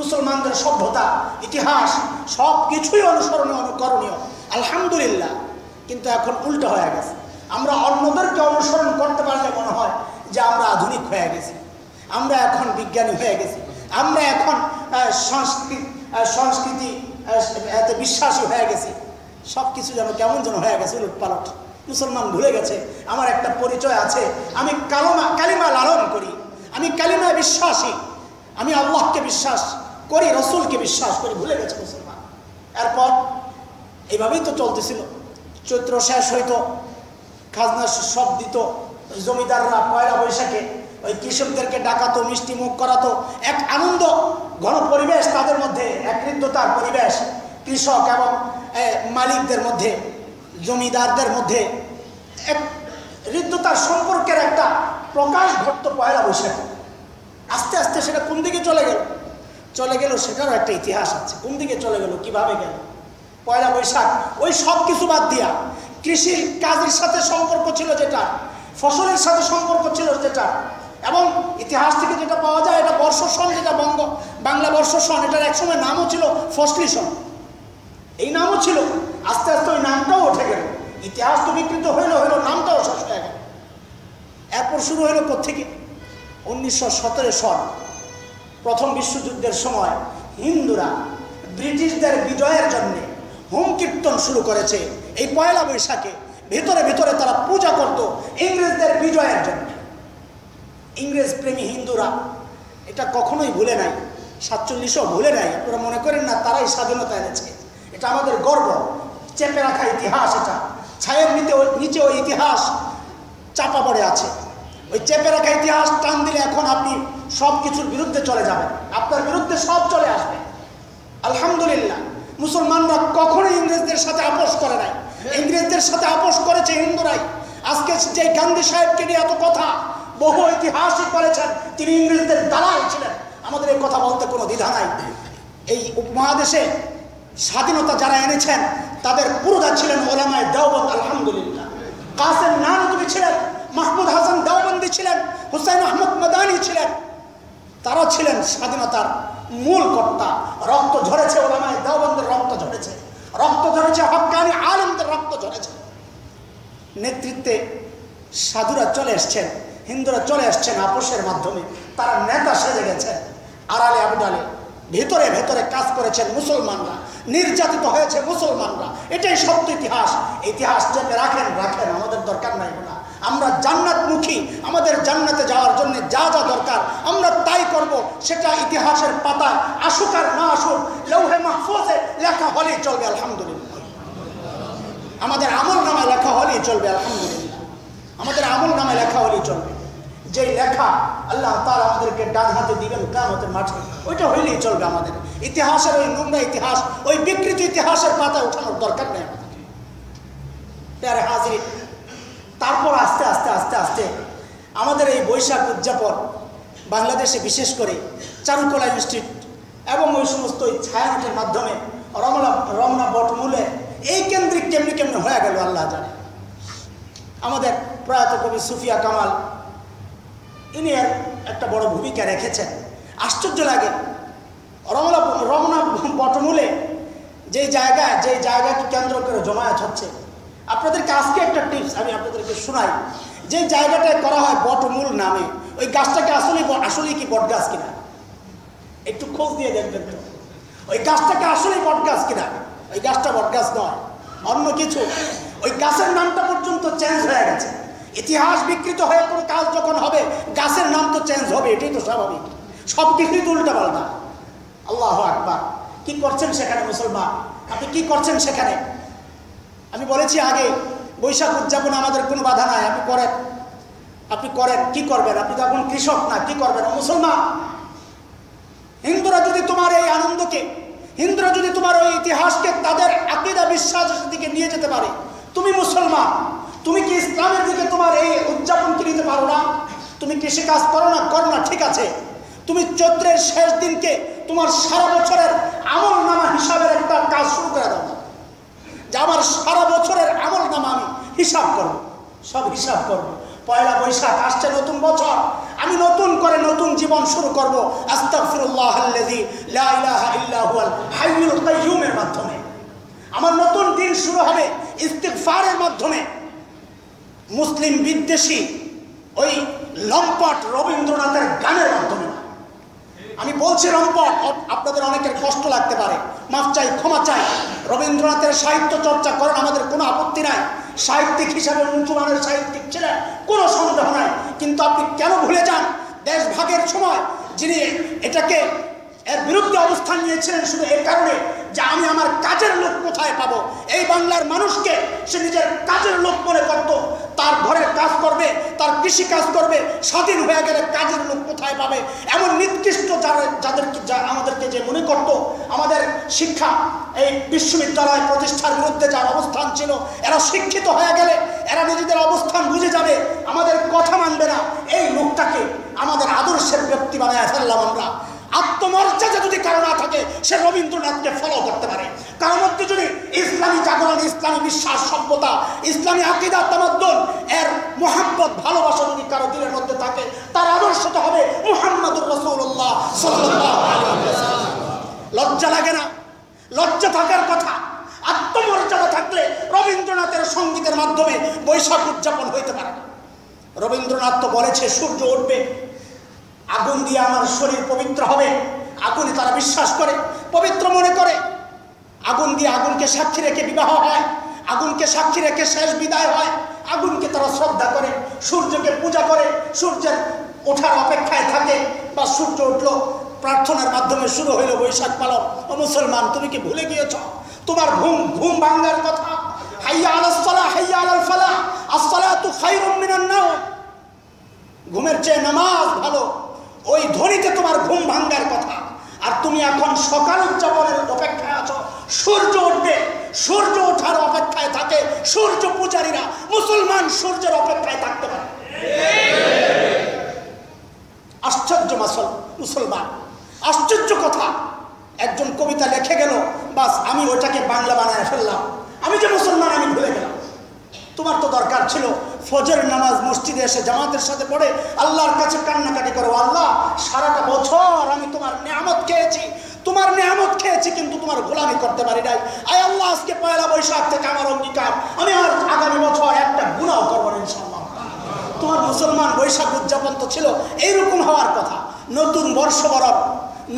Speaker 1: মুসলমানদের সভ্যতা, ইতিহাস সব কিছুই অনুসরণীয়, অনুকরণীয়, আলহামদুলিল্লাহ। কিন্তু এখন উল্টো হয়ে গেছে। আমরা অন্যদেরকে অনুসরণ করতে পারলে মনে হয় যে আমরা আধুনিক হয়ে গেছি, আমরা এখন বিজ্ঞানী হয়ে গেছি, আমরা এখন সংস্কৃতি এতে বিশ্বাসী হয়ে গেছি। সব কিছু যেন কেমন যেন হয়ে গেছে, উলটপালট। মুসলমান ভুলে গেছে আমার একটা পরিচয় আছে, আমি কালিমা লালন করি, আমি কালিমায় বিশ্বাসী, আমি আল্লাহকে বিশ্বাস করি, রসুলকে বিশ্বাস করি। ভুলে গেছে মুসলমান। এরপর এইভাবেই তো চলতেছিল। চৈত্র শেষ হইতো, খাজনা সব দিত জমিদাররা। পয়লা বৈশাখে ওই কৃষকদেরকে ডাকাতো, মিষ্টি মুখ করাতো, এক আনন্দ ঘন পরিবেশ তাদের মধ্যে, এক হৃদ্যতার পরিবেশ কৃষক এবং মালিকদের মধ্যে, জমিদারদের মধ্যে এক হৃদ্যতার সম্পর্কের একটা প্রকাশ ঘটতো পয়লা বৈশাখে। আস্তে আস্তে সেটা কোন দিকে চলে গেল সেটারও একটা ইতিহাস আছে। কোন দিকে চলে গেল, কিভাবে গেল? পয়লা বৈশাখ ওই সব কিছু বাদ দিয়া কৃষির কাজের সাথে সম্পর্ক ছিল যেটা, ফসলের সাথে সম্পর্ক ছিল যেটা, এবং ইতিহাস থেকে যেটা পাওয়া যায় এটা বর্ষ সন, যেটা বাংলা বর্ষ সন, এটার একসময় নামও ছিল ফসলি সন, এই নামও ছিল। আস্তে আস্তে ওই নামটাও উঠে গেল। ইতিহাস তো বিকৃত হইলো, নামটাও শেষ হয়ে গেল। এরপর শুরু হইল কোত্থেকে? 1917 সন, প্রথম বিশ্বযুদ্ধের সময় হিন্দুরা ব্রিটিশদের বিজয়ের জন্য হোম কীর্তন শুরু করেছে। এই পয়লা বৈশাখে ভিতরে ভিতরে তারা পূজা করত ইংরেজদের বিজয়ের জন্য। ইংরেজ প্রেমী হিন্দুরা এটা কখনোই ভুলে নাই, 47ও ভুলে নাই। আপনারা মনে করেন না তারাই স্বাধীনতা এনেছে? এটা আমাদের গর্ব, চেপে রাখা ইতিহাস। এটা ছায়ের নিচে ওই ইতিহাস চাপা পড়ে আছে। ওই চেপে রাখা ইতিহাস টান দিলে এখন আপনি সব কিছুর বিরুদ্ধে চলে যাবেন, আপনার বিরুদ্ধে সব চলে আসবে। আলহামদুলিল্লাহ, মুসলমানরা কখনোই ইংরেজদের সাথে আপোষ করে নাই। ইংরেজদের সাথে আপোষ করেছে হিন্দুরাই। আজকে যে গান্ধী সাহেবকে নিয়ে এত কথা বহু ঐতিহাসিক বলেছেন, তিনি ইংরেজদের দালাল ছিলেন। আমাদের এই কথা বলতে কোনো দ্বিধা নাই। এই উপমহাদেশে স্বাধীনতা যারা এনেছেন তাদের পুরোধা ছিলেন ওলামায়ে দেওবন্দ। আলহামদুলিল্লাহ, কাসেম নানতুবি ছিলেন, মাহমুদ হাসান দেওবন্দি ছিলেন, হুসাইন আহমদ মাদানী ছিলেন। তারা ছিলেন স্বাধীনতার মূল কর্তা। রক্ত ঝরেছে ওলামায়ে দেওবন্দের, রক্ত ঝরেছে হক্কানি আলেমদের, রক্ত ঝরেছে। নেতৃত্বে সাধুরা চলে এসছেন, হিন্দুরা চলে আসছেন আপোষের মাধ্যমে। তারা নেতা সেজে গেছেন, আড়ালে আবডালে, ভেতরে ভেতরে কাজ করেছেন মুসলমানরা, নির্যাতিত হয়েছে মুসলমানরা। এটাই সত্য ইতিহাস। ইতিহাস যেতে রাখেন, আমাদের দরকার নাই না। আমরা জান্নাতমুখী, আমাদের জান্নাতে যাওয়ার জন্য যা যা দরকার আমরা তাই করব। সেটা ইতিহাসের পাতায় আসুক আর না আসুক, লৌহে মাহফুজে লেখা হলেই চলবে। আলহামদুলিল্লাহ, আমাদের আমল নামায় লেখা হলেই চলবে। আলহামদুলিল্লাহ, আমাদের আমল নামায় লেখা হলেই চলবে। যেই লেখা আল্লাহ তাআলা আমাদেরকে ডান হাতে দিবেন কিয়ামতের মাঠে, ওইটা হইলেই চলবে। আমাদের ইতিহাসের ওই নোংরা ইতিহাস, ওই বিকৃত ইতিহাসের পাতায় ওঠানোর দরকার নেই আমাদের। প্যারে হাজির, তারপর আস্তে আস্তে আস্তে আস্তে আমাদের এই বৈশাখ উদযাপন বাংলাদেশে বিশেষ করে চারুকলা ইনস্টিটিউট এবং ওই সমস্ত ওই ছায়ানটের মাধ্যমে রমনা বটমূলে এই কেন্দ্রিক কেমনি হয়ে গেল আল্লাহ জানে। আমাদের প্রয়াত কবি সুফিয়া কামাল ইনি এর একটা বড় ভূমিকা রেখেছেন। আশ্চর্য লাগে, রমনা বটমূলে যেই জায়গাকে কেন্দ্র করে জমায়েত হচ্ছে। আপনাদেরকে আজকে একটা টিপস আমি আপনাদেরকে শোনাই যে জায়গাটায় করা হয় বটমূল নামে, ওই গাছটাকে আসলেই কি বট গাছ কিনা একটু খোঁজ দিয়ে দেখবেন তো, ওই গাছটাকে আসলেই বট গাছ কিনা। ওই গাছটা বট গাছ নয়, অন্য কিছু। ওই গাছের নামটা পর্যন্ত চেঞ্জ হয়ে গেছে। ইতিহাস বিকৃত হয়ে কোনো কাজ যখন হবে, গাছের নাম তো চেঞ্জ হবে, এটাই তো স্বাভাবিক। সব কিছুই তো উল্টা পাল্টা। আল্লাহু আকবার। কি করছেন সেখানে মুসলমান? আপনি কি করছেন সেখানে? আমি বলেছি আগে, বৈশাখ উদযাপনে আমাদের কোনো বাধা নাই, আপনি করেন। কি করবেন? আপনি তো এখন কৃষক না, কি করবেন? মুসলমান, হিন্দুরা যদি তোমার এই আনন্দকে, হিন্দুরা যদি তোমার ওই ইতিহাসকে তাদের আকীদা বিশ্বাসের দিকে নিয়ে যেতে পারে, তুমি মুসলমান, তুমি কি ইসলামের দিকে তোমার এই উদযাপনকে নিতে পারো না? তুমি কৃষিকাজ করো না, ঠিক আছে, তুমি চৈত্রের শেষ দিনকে তোমার সারা বছরের আমল নামা হিসাবের একটা কাজ শুরু করে দাও না, যে আমার সারা বছরের আমল নামা আমি হিসাব করব, সব হিসাব করব। পয়লা বৈশাখ আসছে, নতুন বছর, আমি নতুন করে নতুন জীবন শুরু করব আস্তাগফিরুল্লাহাল্লাযী লা ইলাহা ইল্লা হুয়াল হাইয়ুল কাইয়্যুমের মাধ্যমে। আমার নতুন দিন শুরু হবে ইস্তিগফারের মাধ্যমে। মুসলিম বিদ্বেষী ওই লম্পট রবীন্দ্রনাথের গানের মাধ্যমে। আমি বলছি লম্পট, আপনাদের অনেকের কষ্ট লাগতে পারে, মাফ চাই, ক্ষমা চাই। রবীন্দ্রনাথের সাহিত্য চর্চা করেন, আমাদের কোনো আপত্তি নাই। সাহিত্যিক হিসাবে উঁচু মানের সাহিত্যিক ছিলেন, কোনো সন্দেহ নাই। কিন্তু আপনি কেন ভুলে যান দেশ ভাগের সময় যিনি এটাকে এর বিরুদ্ধে অবস্থান নিয়েছিলেন শুধু এই কারণে যে আমি আমার কাজের লোক কোথায় পাবো। এই বাংলার মানুষকে সে নিজের কাজের লোক মনে করত, তার ঘরের কাজ করবে, তার কৃষি কাজ করবে, স্বাধীন হয়ে গেলে কাজের লোক কোথায় পাবে, এমন নিকৃষ্ট আমাদেরকে যে মনে করত। আমাদের শিক্ষা এই বিশ্ববিদ্যালয় প্রতিষ্ঠার বিরুদ্ধে যার অবস্থান ছিল, এরা শিক্ষিত হয়ে গেলে এরা নিজেদের অবস্থান বুঝে যাবে, আমাদের কথা মানবে না, এই লোকটাকে আমাদের আদর্শের ব্যক্তি বানায় ফেললাম আমরা। আত্মমর্যাদা যদি কারো না থাকে, সে রবীন্দ্রনাথকে ফলো করতে পারে। কারোর মধ্যে যদি ইসলামী জাগরণ, ইসলামী বিশ্বাস, সভ্যতা, ইসলামী আকীদা, তামাদ্দুন এর মুহাব্বত, ভালোবাসা যদি কারো দিলের মধ্যে থাকে, তার আদর্শটা হবে মুহাম্মাদুর রাসূলুল্লাহ সাল্লাল্লাহু আলাইহি ওয়াসাল্লাম। লজ্জা লাগে না? লজ্জা থাকার কথা। আত্মমর্যাদা থাকলে রবীন্দ্রনাথের সঙ্গীতের মাধ্যমে বৈশাখ উদযাপন হইতে পারে। রবীন্দ্রনাথ তো বলেছে সূর্য উঠবে, আগুন দিয়ে আমার শরীর পবিত্র হবে। আগুনে তারা বিশ্বাস করে, পবিত্র মনে করে। আগুন দিয়ে, আগুনকে সাক্ষী রেখে বিবাহ হয়, আগুনকে সাক্ষী রেখে শেষ বিদায় হয়। আগুনকে তারা শ্রদ্ধা করে, সূর্যকে পূজা করে, সূর্যের ওঠার অপেক্ষায় থাকে, বা সূর্য উঠলো, প্রার্থনার মাধ্যমে শুরু হইল বৈশাখ পালন। ও মুসলমান, তুমি কি ভুলে গিয়েছ তোমার ঘুম ভাঙার কথা? হাইয়া আলাস সালাহ, হাইয়া আলাল ফালাহ, আস-সালাতু খায়রুম মিনান নাওম। ঘুমের চেয়ে নামাজ ভালো, ওই ধ্বনিতে তোমার ঘুম ভাঙ্গার কথা। আর তুমি এখন সকাল উদযাপনের অপেক্ষায় আছো। সূর্য উঠবে, সূর্য ওঠার অপেক্ষায় থাকে সূর্য পূজারীরা। মুসলমান সূর্যের অপেক্ষায় থাকতে পারে? আশ্চর্য মুসলমান, আশ্চর্য কথা। একজন কবিতা লিখে গেল, বাস আমি ওটাকে বাংলা বানায় ফেললাম। আমি যে মুসলমান, আমি ভুলে গেলাম। তোমার তো দরকার ছিল ফজরের নামাজ মসজিদে এসে জামাতের সাথে পড়ে আল্লাহর কাছে কান্নাকাটি করো, আল্লাহ সারাটা বছর আমি তোমার নেয়ামত খেয়েছি, কিন্তু তোমার গোলামি করতে পারি নাই। আয় আল্লাহ, আজকে পয়লা বৈশাখ থেকে আমার অঙ্গীকার, আমি আর আগামী বছর একটা গুনাহ করবো না ইনশাআল্লাহ। তোমার মুসলমান বৈশাখ উদযাপন তো ছিল এইরকম হওয়ার কথা। নতুন বর্ষবরণ,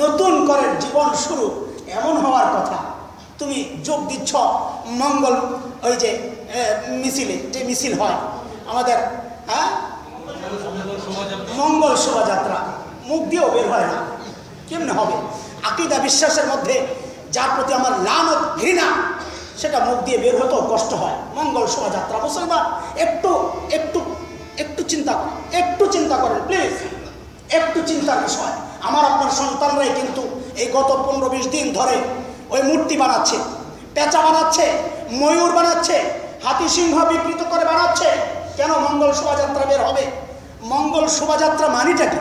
Speaker 1: নতুন করে জীবন শুরু, এমন হওয়ার কথা। তুমি যোগ দিচ্ছ মঙ্গল, ওই যে মিছিলে, যে মিছিল হয় আমাদের, মঙ্গল শোভাযাত্রা, মুখ দিয়েও বের হয় না, কেমনে হবে? আকীদা বিশ্বাসের মধ্যে যার প্রতি আমার লানত, ঘৃণা, সেটা মুখ দিয়ে বের হতেও কষ্ট হয়। মঙ্গল শোভাযাত্রা, মুসলমান একটু চিন্তা করেন প্লিজ, একটু চিন্তার বিষয়। আমার আপনার সন্তানরাই কিন্তু এই গত 15-20 দিন ধরে ওই মূর্তি বানাচ্ছে, পেঁচা বানাচ্ছে, ময়ূর বানাচ্ছে, হাতি সিংহ বিকৃত করে বানাচ্ছে। কেন মঙ্গল শোভাযাত্রা বের হবে? মঙ্গল শোভাযাত্রা মানিটা কি?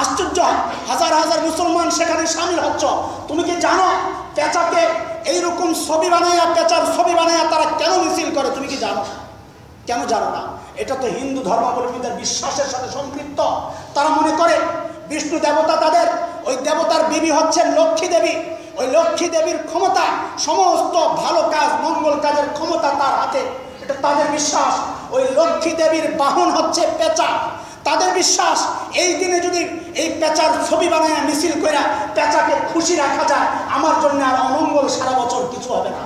Speaker 1: আশ্চর্য, হাজার হাজার মুসলমান সেখানে সামিল হচ্ছ। তুমি কি জানো পেঁচাকে এইরকম ছবি বানাইয়া, পেঁচার ছবি বানাইয়া তারা কেন মিছিল করে? তুমি কি জানো? কেন জানো না? এটা তো হিন্দু ধর্মাবলম্বীদের বিশ্বাসের সাথে সম্পৃক্ত। তারা মনে করে বিষ্ণু দেবতা, তাদের ওই দেবতার বিবি হচ্ছেন লক্ষ্মী দেবী। ওই লক্ষ্মী দেবীর ক্ষমতা, সমস্ত ভালো কাজ, মঙ্গল কাজের ক্ষমতা তার হাতে। এটা তাদের বিশ্বাস। ওই লক্ষ্মী দেবীর বাহন হচ্ছে পেঁচা। তাদের বিশ্বাস এই দিনে যদি এই পেঁচার ছবি বানায় মিছিল করে পেঁচাকে খুশি রাখা যায়, আমার জন্য আর অমঙ্গল সারা বছর কিছু হবে না।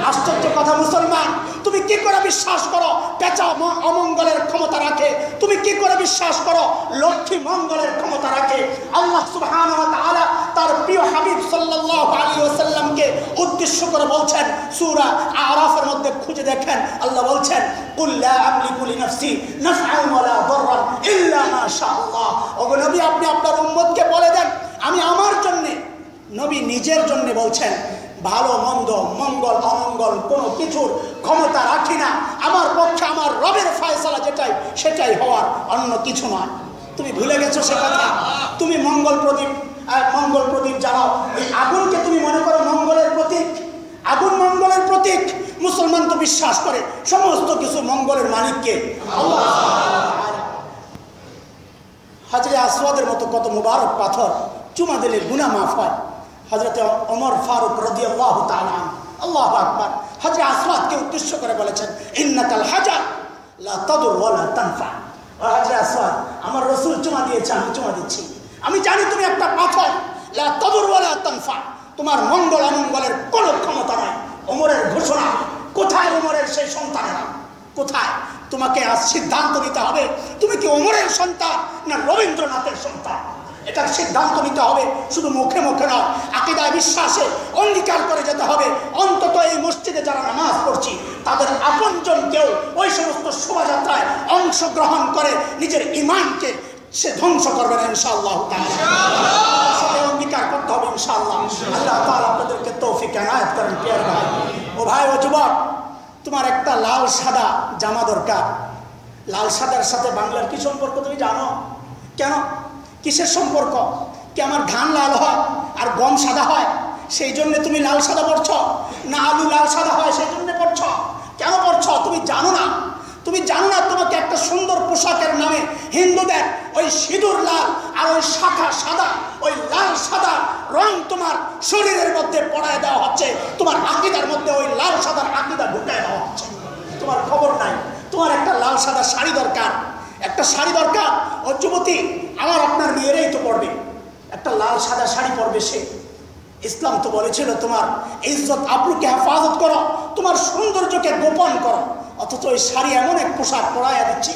Speaker 1: আশ্চর্য কথা মুসলমান, তুমি কি করে বিশ্বাস করো পেঁচা অমঙ্গলের ক্ষমতা রাখে? তুমি কি করে বিশ্বাস করো লক্ষ্মী মঙ্গলের ক্ষমতা রাখে? আল্লাহ সুবহানাহু ওয়া তাআলা তার প্রিয় হাবিব সাল্লাল্লাহু আলাইহি ওয়াসাল্লামকে উদ্দেশ্য করে বলছেন, সূরা আরাফের মধ্যে খুঁজে দেখেন, আল্লাহ বলছেন, কুল লা আমলিকু লিনাফসি নাফআন ওয়া লা দাররান ইল্লা মা শাআল্লাহ। ওগো নবী, আপনি আপনার উম্মতকে বলে দেন, আমি আমার জন্য, নবী নিজের জন্য বলছেন, ভালো মন্দ মঙ্গল অমঙ্গল কোনো কিছুর ক্ষমতা রাখি না। আমার পক্ষে আমার রবের ফয়সালা যেটাই সেটাই হওয়ার, অন্য কিছু নয়। তুমি ভুলে গেছো সে কথা। তুমি মঙ্গল প্রদীপ জ্বালাও, এই আগুনকে তুমি মনে করো মঙ্গলের প্রতীক। আগুন মঙ্গলের প্রতীক। মুসলমান তো বিশ্বাস করে সমস্ত কিছু মঙ্গলের মালিককে আল্লাহ। হাজরে আসওয়াদের মতো কত মুবারক পাথর চুমা দিলে গুনাহ মাফ হয়। হযরত ওমর ফারুক রাদিয়াল্লাহু তাআলা আল্লাহু আকবার হযরত আসওয়াদকে উদ্দেশ্য করে বলেছেন, ইন্নাকাল হাজার লা তাদুর ওয়া লা তানফা। ও হযরত আসওয়াদ, আমার রাসূল চুমা দিয়েছে, আমি চুমা দিচ্ছি। আমি জানি তুমি একটা পাথর, লা তাদুর ওয়া লা তানফা, তোমার মঙ্গল অমঙ্গলের কোনো ক্ষমতা নাই। ওমরের ঘোষণা। কোথায় ওমরের সেই সন্তানেরা? কোথায়? তোমাকে আজ সিদ্ধান্ত নিতে হবে, তুমি কি ওমরের সন্তান না রবীন্দ্রনাথের সন্তান? এটার সিদ্ধান্ত নিতে হবে। শুধু মুখে মুখে নয়, আকীদায় বিশ্বাসে অঙ্গীকার করে যেতে হবে। অন্তত এই মসজিদে যারা নামাজ পড়ছি তাদের আপনজন কেউ ওই সমস্ত শোভাযাত্রায় অংশগ্রহণ করে নিজের ঈমানকে সে ধ্বংস করবে না ইনশাআল্লাহ তাআলা। সেটা অঙ্গীকার করতে হবে ইনশাআল্লাহ। আল্লাহ তাআলা আপনাদেরকে তৌফিক এনায়েত করেন। প্রিয় ভাই ও ভাই ও যুবক, তোমার একটা লাল সাদা জামা দরকার। লাল সাদার সাথে বাংলার কি সম্পর্ক তুমি জানো? কেন? কিসের সম্পর্ক? কি আমার ধান লাল হয় আর গম সাদা হয় সেই জন্য তুমি লাল সাদা পরছ? না আলু লাল সাদা হয় সেই জন্য পরছ? কেন পরছ? তুমি জানো না। তুমি জানো না তোমাকে একটা সুন্দর পোশাকের নামে হিন্দুদের ওই সিঁদুর লাল আর ওই শাখা সাদা, ওই লাল সাদা রং তোমার শরীরের মধ্যে পড়ায় দেওয়া হচ্ছে। তোমার আকীদার মধ্যে ওই লাল সাদার আকীদা ঢুকায় দেওয়া হচ্ছে। তোমার খবর নাই। তোমার একটা লাল সাদা শাড়ি দরকার, একটা শাড়ি দরকার। ও যুবতী, আমার আপনার মেয়েরাই তো পড়বে, একটা লাল সাদা শাড়ি পরবে সে। ইসলাম তো বলেছিল তোমার ইজ্জত আবরুকে হেফাজত করো, তোমার সৌন্দর্যকে গোপন করো। অথচ ওই শাড়ি এমন এক পোশাক পরাইয়া দিচ্ছি,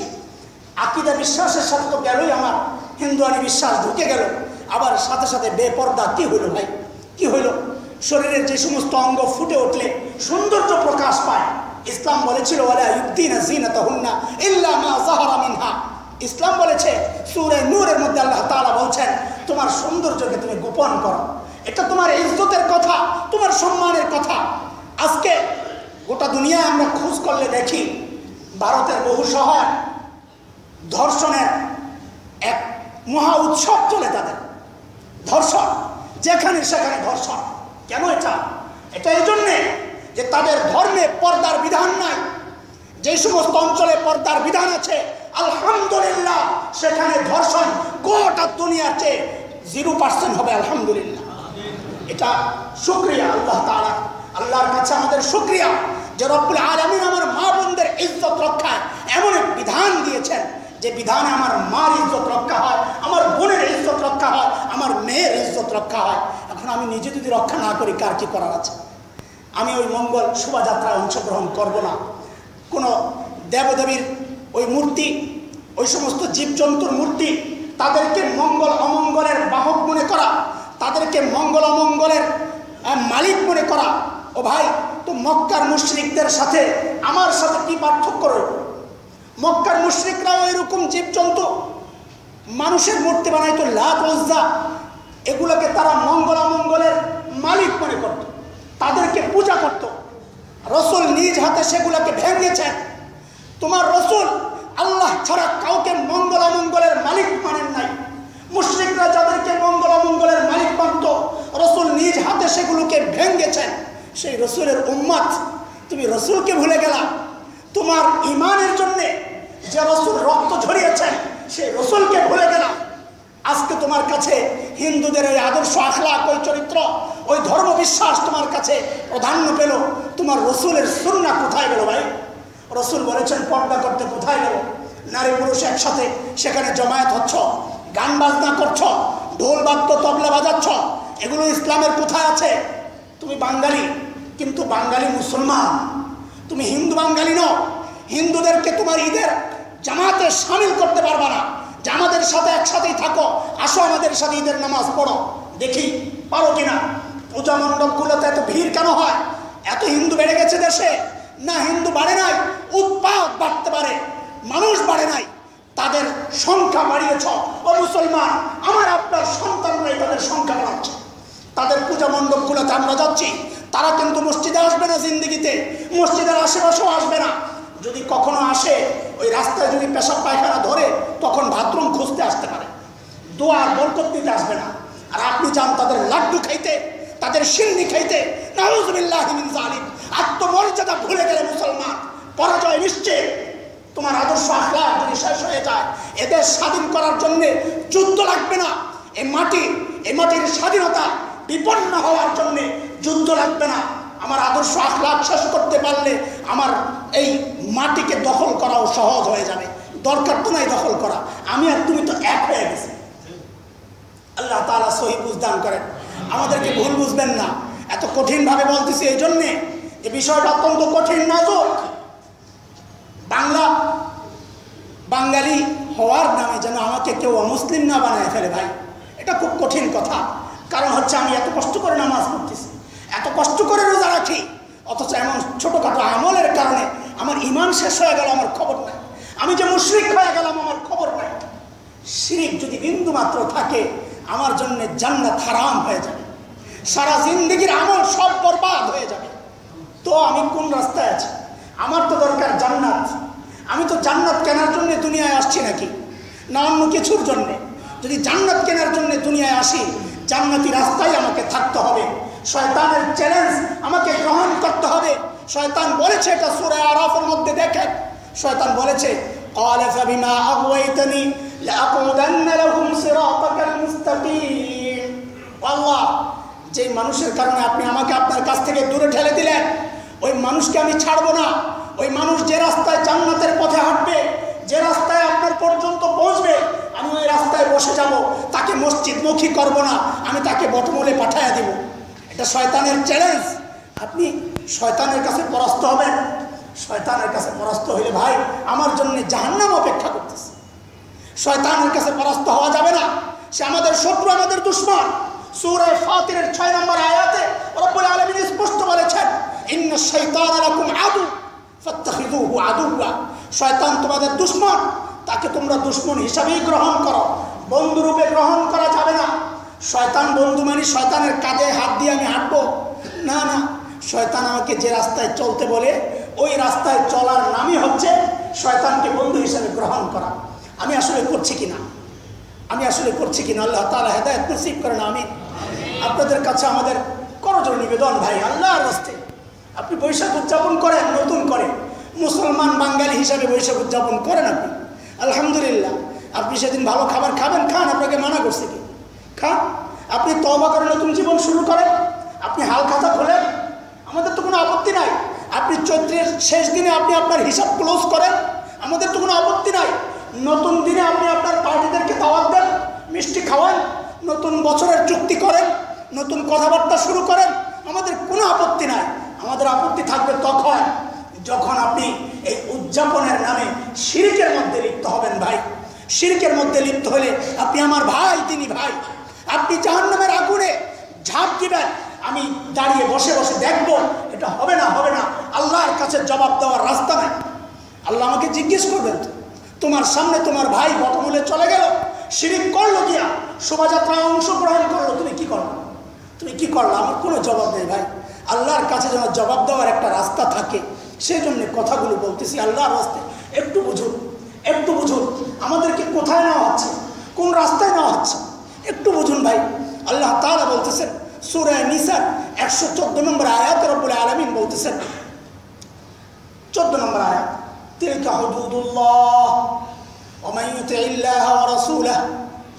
Speaker 1: আকীদা বিশ্বাসের সাথে তো গেলই, আমার হিন্দুয়ানি বিশ্বাস ঢুকে গেল। আবার সাথে সাথে বেপর্দা। কি হইল ভাই? কি হইল? শরীরের যে সমস্ত অঙ্গ ফুটে উঠলে সৌন্দর্য প্রকাশ পায়, ইসলাম বলেছিল ওয়ালা ইউবদিনা যিনাতাহুন্না ইল্লা মা যাহারা মিনহা। ইসলাম বলেছে সূরা নূরের মধ্যে আল্লাহ তাআলা বলছেন তোমার সৌন্দর্যকে তুমি গোপন করো। এটা তোমার ইজ্জতের কথা, তোমার সম্মানের কথা। আজকে গোটা দুনিয়ায় আমরা খোঁজ করলে দেখি ভারতের বহু শহর ধর্ষণের এক মহা উৎসব চলে। তাদের ধর্ষণ, যেখানে সেখানে ধর্ষণ। কেন এটা? এটা এই জন্যে যে তাদের ধর্মে পর্দার বিধান নাই। যে সমস্ত অঞ্চলে পর্দার বিধান আছে আলহামদুলিল্লাহ সেখানে ধর্ষণ গোটা দুনিয়ার চেয়ে 0% হবে আলহামদুলিল্লাহ। এটা শুকরিয়া আল্লাহ তাআলা, আল্লাহর কাছে আমাদের শুকরিয়া যে রব্বুল আলামিন আমার মা বোনদের ইজ্জত রক্ষায় এমন এক বিধান দিয়েছেন যে বিধানে আমার মার ইজ্জত রক্ষা হয়, আমার বোনের ইজ্জত রক্ষা হয়, আমার মেয়ের ইজ্জত রক্ষা হয়। এখন আমি নিজে যদি রক্ষা না করি কার কি করার আছে? আমি ওই মঙ্গল শোভাযাত্রায় অংশগ্রহণ করব না। কোনো দেবদেবীর ওই মূর্তি, ওই সমস্ত জীবজন্তুর মূর্তি, তাদেরকে মঙ্গল অমঙ্গলের বাহক মনে করা, তাদেরকে মঙ্গল অমঙ্গলের মালিক মনে করা। ও ভাই, তো মক্কার মুশরিকদের সাথে আমার সাথে কি পার্থক্য রইল? মক্কার মুশরিকরাও এরকম জীবজন্তু মানুষের মূর্তি বানাইতো, লাত উজ্জা, এগুলোকে তারা মঙ্গল অমঙ্গলের মালিক মনে করত, তাদেরকে পূজা করত। রসুল নিজ হাতে সেগুলোকে ভেঙেছেন। তোমার রসুল আল্লাহ ছাড়া কাউকে মঙ্গল অমঙ্গলের মালিক মানেন নাই। মুশরিকরা যাদেরকে মঙ্গল অমঙ্গলের মালিক মানত, রসুল নিজ হাতে সেগুলোকে ভেঙেছেন। সেই রসুলের উম্মত, তুমি রসুলকে ভুলে গেলা। তোমার ইমানের জন্যে যে রসুল রক্ত ঝরিয়েছেন সেই রসুলকে ভুলে গেলা। আজকে তোমার কাছে হিন্দুদের ওই আদর্শ, আখলাক, ওই চরিত্র, ওই ধর্ম বিশ্বাস তোমার কাছে প্রাধান্য পেল। তোমার রসুলের সুন্নাহ কোথায় গেল ভাই? রসুল বলেছেন পর্দা করতে কোথায় গেল? নারী পুরুষ একসাথে সেখানে জমায়েত হচ্ছ, গান বাজনা করছ, ঢোল বাদ্য তবলা বাজাচ্ছ, এগুলো ইসলামের কোথায় আছে? তুমি বাঙালি, কিন্তু বাঙালি মুসলমান, তুমি হিন্দু বাঙালি নও। হিন্দুদেরকে তোমার ঈদের জামাতে শামিল করতে পারবা না, যে আমাদের সাথে একসাথেই থাকো, আসো আমাদের সাথে ঈদের নামাজ পড়ো, দেখি পারো কিনা। পূজা মণ্ডপগুলোতে এত ভিড় কেন হয়? এত হিন্দু বেড়ে গেছে দেশে? না, হিন্দু বাড়ে নাই, উৎপাদ বাড়তে পারে, মানুষ বাড়ে নাই, তাদের সংখ্যা বাড়িয়েছ। ও মুসলমান, আমার আপনার সন্তানরাই তাদের সংখ্যা বাড়াচ্ছে। তাদের পূজা মণ্ডপগুলোতে আমরা যাচ্ছি, তারা কিন্তু মসজিদে আসবে না, জিন্দিগিতে মসজিদের আশেপাশেও আসবে না। যদি কখনো আসে, ওই রাস্তায় যদি পেশাব পায়খানা ধরে, তখন বাথরুম খুঁজতে আসতে পারে, দোয়ার বরকত দিতে আসবে না। আর আপনি চান তাদের লাড্ডু খাইতে, তাদের সিন্নি খাইতে। নাউযুবিল্লাহি মিন যালিক। আত্মমর্যাদা ভুলে গেলে মুসলমান পরাজয় নিশ্চিত। তোমার আদর্শ আখলাক যদি শেষ হয়ে যায়, এদের স্বাধীন করার জন্য যুদ্ধ লাগবে না। এই মাটির স্বাধীনতা বিপন্ন হওয়ার জন্য যুদ্ধ লাগবে না। আমার আদর্শ আখলাক শেষ করতে পারলে আমার এই মাটিকে দখল করাও সহজ হয়ে যাবে। দরকার তো নাই দখল করা, আমি আর তুমি তো এক হয়ে গেছি। আল্লাহ তাআলা সহি বুঝদান করেন, আমাদেরকে ভুল বুঝবেন না। এত কঠিনভাবে বলতেছি এই জন্যে যে বিষয়টা অত্যন্ত কঠিন, নাজুক। বাঙালি হওয়ার নামে যেন আমাকে কেউ অমুসলিম না বানায় ফেলে ভাই, এটা খুব কঠিন কথা। কারণ হচ্ছে আমি এত কষ্ট করে নামাজ পড়তেছি, এত কষ্ট করে রোজা রাখি, অথচ এমন ছোটোখাটো আমলের কারণে আমার ঈমান শেষ হয়ে গেল, আমার খবর নাই। আমি যে মুশরিক হয়ে গেলাম, আমার খবর নাই। শিরক যদি বিন্দু মাত্র থাকে, আমার জন্য জান্নাত হারাম হয়ে যাবে, সারা জিন্দেগির আমল সব বরবাদ হয়ে যাবে। তো আমি কোন রাস্তায় আছি? আমার তো দরকার জান্নাত। আমি তো জান্নাত কেনার জন্য দুনিয়ায় আসছি নাকি, না অন্য কিছুর জন্যে? যদি জান্নাত কেনার জন্য দুনিয়ায় আসি, জান্নাতি রাস্তায় আমাকে থাকতে হবে। শয়তানের চ্যালেঞ্জ আমাকে গ্রহণ করতে হবে। শয়তান বলেছে, এটা সূরা আরাফের মধ্যে দেখেন, শয়তান বলেছে, ক্বালা ফাবিমা আগওয়াইতানি লাআকুদান্না লাহুম সিরাতাকাল মুস্তাকিম। আল্লাহ, যে মানুষের কারণে আপনি আমাকে আপনার কাছ থেকে দূরে ঠেলে দিলেন, ওই মানুষকে আমি ছাড়বো না। ওই মানুষ যে রাস্তায় জান্নাতের পথে হাঁটবে, যে রাস্তায় আপনার পর্যন্ত পৌঁছবে, আমি ওই রাস্তায় বসে যাব। তাকে মসজিদমুখী করব না, আমি তাকে বটমূলে পাঠাইয়া দিব। এটা শয়তানের চ্যালেঞ্জ। আপনি শয়তানের কাছে পরাস্ত হবেন। শয়তানের কাছে পরাস্ত হইলে ভাই আমার জন্য জাহান্নাম অপেক্ষা করতেছে। শয়তানের কাছে পরাস্ত হওয়া যাবে না, সে আমাদের শত্রু, আমাদের দুশমন। সূরা ফাতিরের 6 নম্বর আয়াতে রব্বুল আলামিন স্পষ্ট বলেছেন, ইন্নাশ শাইতানা লাকুম আদু ফাত্তাখিযুহু আদুওয়া। শয়তান তোমাদের দুশমন, তাকে তোমরা দুশমন হিসাবেই গ্রহণ করো, বন্ধুরূপে গ্রহণ করা যাবে না। শয়তান বন্ধু মানে শয়তানের কাঁধে হাত দিয়ে আমি হাঁটবো? না না, শয়তান আমাকে যে রাস্তায় চলতে বলে, ওই রাস্তায় চলার নামই হচ্ছে শয়তানকে বন্ধু হিসাবে গ্রহণ করা। আমি আসলে করছি কিনা, আল্লাহ তাআলা হেদায়েত নসিব করেন। আমি আপনাদের কাছে আমাদের করজোড় নিবেদন, ভাই আল্লাহর রাস্তায় আপনি বৈশাখ উদযাপন করেন, নতুন করে মুসলমান বাঙালি হিসাবে বৈশাখ উদযাপন করেন আপনি, আলহামদুলিল্লাহ। আপনি সেদিন ভালো খাবার খাবেন, খান, আপনাকে মানা করছে কি? খান। আপনি তওবা করে নতুন জীবন শুরু করেন, আপনি হাল খাতা খোলেন, আমাদের তো কোনো আপত্তি নাই। আপনি চৈত্রের শেষ দিনে আপনি আপনার হিসাব ক্লোজ করেন, আমাদের তো কোনো আপত্তি নাই। নতুন দিনে আপনি আপনার পার্টিদেরকে দাওয়াত দেন, মিষ্টি খাওয়ান, নতুন বছরের চুক্তি করেন, নতুন কথাবার্তা শুরু করেন, আমাদের কোনো আপত্তি নাই। আমাদের আপত্তি থাকবে তখন যখন আপনি এই উদযাপনের নামে শিরকের মধ্যে লিপ্ত হবেন। ভাই, শিরকের মধ্যে লিপ্ত হলে আপনি আমার ভাই, তিনি ভাই, আপনি জাহান্নামের আগুনে ঝাঁপ দিবেন, আমি দাঁড়িয়ে বসে বসে দেখবো। এটা হবে না, হবে না। আল্লাহর কাছে জবাব দেওয়ার রাস্তা নাই। আল্লাহ আমাকে জিজ্ঞেস করবেন, তোমার সামনে তোমার ভাই বটমূলে চলে গেল, শিরক করলো গিয়া, শোভাযাত্রায় অংশগ্রহণ করলো, তুমি কি করলো? আমার কোনো জবাব নেই ভাই। আল্লাহর কাছে যেন জবাব দেওয়ার একটা রাস্তা থাকে, সেই জন্য কথাগুলো বলতেছি। আল্লাহর রাস্তায় একটু বুঝুন, আমাদেরকে কোথায় নেওয়া হচ্ছে, কোন রাস্তায় নেওয়া হচ্ছে, একটু বুঝুন ভাই। আল্লাহ তাআলা বলতেছেন সূরা নিসা 114 নম্বর আয়াতে রব্বুল আলামিন বলতেছেন, 14 নম্বর আয়াত, তিলকা হুদুদুল্লাহ ওয়া মান ইউতিইল্লাহ ওয়া রাসূলাহু।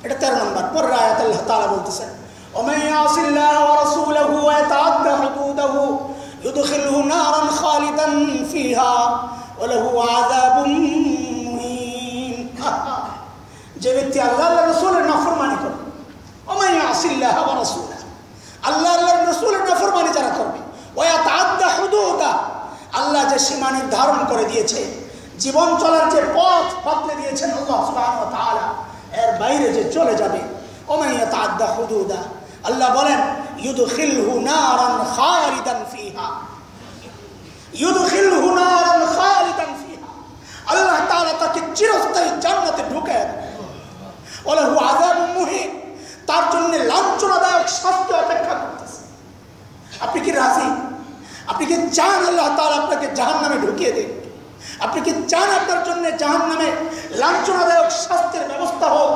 Speaker 1: এটা 13 নম্বর পরের আয়াতে আল্লাহ তাআলা বলতেছেন, ওয়া মান ইয়াসিল্লাহ ওয়া রাসূলাহু ওয়া ইয়াতাআদ্দা হুদুদাহু ইউদখিলহু নারান খালিদান ফিহা ওয়ালাহু আযাবুম মুহিন। যে ব্যক্তি আল্লাহ আল্লাহর রাসূলের নাফরমানি করে, ওয়া ইয়াসিল্লাহ ওয়া রাসূলাহু, আল্লাহ আল্লাহর রাসূলের নাফরমানি যারা করবে, ওয়া ইয়াতাআদ্দা হুদুদা, আল্লাহ যে সীমা নির্ধারণ করে দিয়েছে, জীবন চলার যে পথ বদলে দিয়েছেন আল্লাহ সুবহানাহু ওয়া তাআলা, এর বাইরে যে চলে যাবে, ওয়া ইয়াতাআদ্দা হুদুদা, আল্লাহ বলেন ইউদখিলহু নারান খালিদান ফিহা, ইউদখিলহু নারান খালিদান ফিহা, আল্লাহ তাআলা তাকে চিরস্থায়ী জান্নাতে ঢুকায় দেন। ওয়ালাহু আযাবুম মুহিন, তার জন্য লাঞ্ছনাদায়ক শাস্তি অপেক্ষা করতেছে। আপনি কি রাজি? আপনি কি চান আল্লাহ তাআলা আপনাকে জাহান্নামে ঢুকিয়ে দেন? আপনি কি চান আপনার জন্য জাহান্নামে লাঞ্ছনাদায়ক শাস্তির ব্যবস্থা হোক?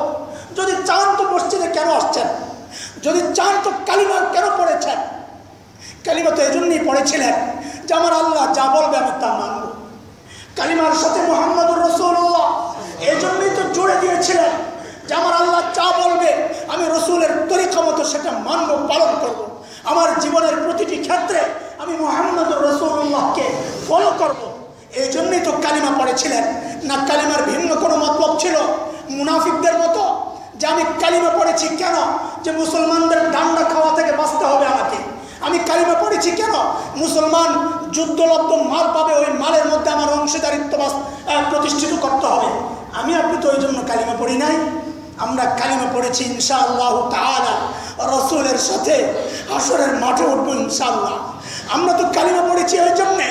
Speaker 1: যদি চান তো মসজিদে কেন আসছেন? যদি চান তো কালিমা কেন পড়েছেন? কালিমা তো এজন্যই পড়েছিলেন যে আমার আল্লাহ যা বলবে আমি তা মানব। কালিমার সাথে মুহাম্মদুর রাসূলুল্লাহ এজন্যই তো জুড়ে দিয়েছিলেন যে আমার আল্লাহ যা বলবে আমি রসুলের তরিকা মতো সেটা মানব, পালন করব। আমার জীবনের প্রতিটি ক্ষেত্রে আমি মুহাম্মদুর রাসূলুল্লাহকে ফলো করব। এই জন্যই তো কালিমা পড়েছিলেন। না কালিমার ভিন্ন কোনো মতলব ছিল মুনাফিকদের মতো যে আমি কালিমা পড়েছি কেন? যে মুসলমানদের ডান্ডা খাওয়া থেকে বাঁচতে হবে আমাকে। আমি কালিমা পড়েছি কেন? মুসলমান যুদ্ধলব্ধ মাল পাবে, ওই মালের মধ্যে আমার অংশীদারিত্ব প্রতিষ্ঠিত করতে হবে। আমি আপনি তো ওই জন্য কালিমা পড়ি নাই। আমরা কালিমা পড়েছি ইনশাআল্লাহ তাআলা রসুলের সাথে হাসরের মাঠে উঠবো ইনশাআল্লাহ। আমরা তো কালিমা পড়েছি ওই জন্যে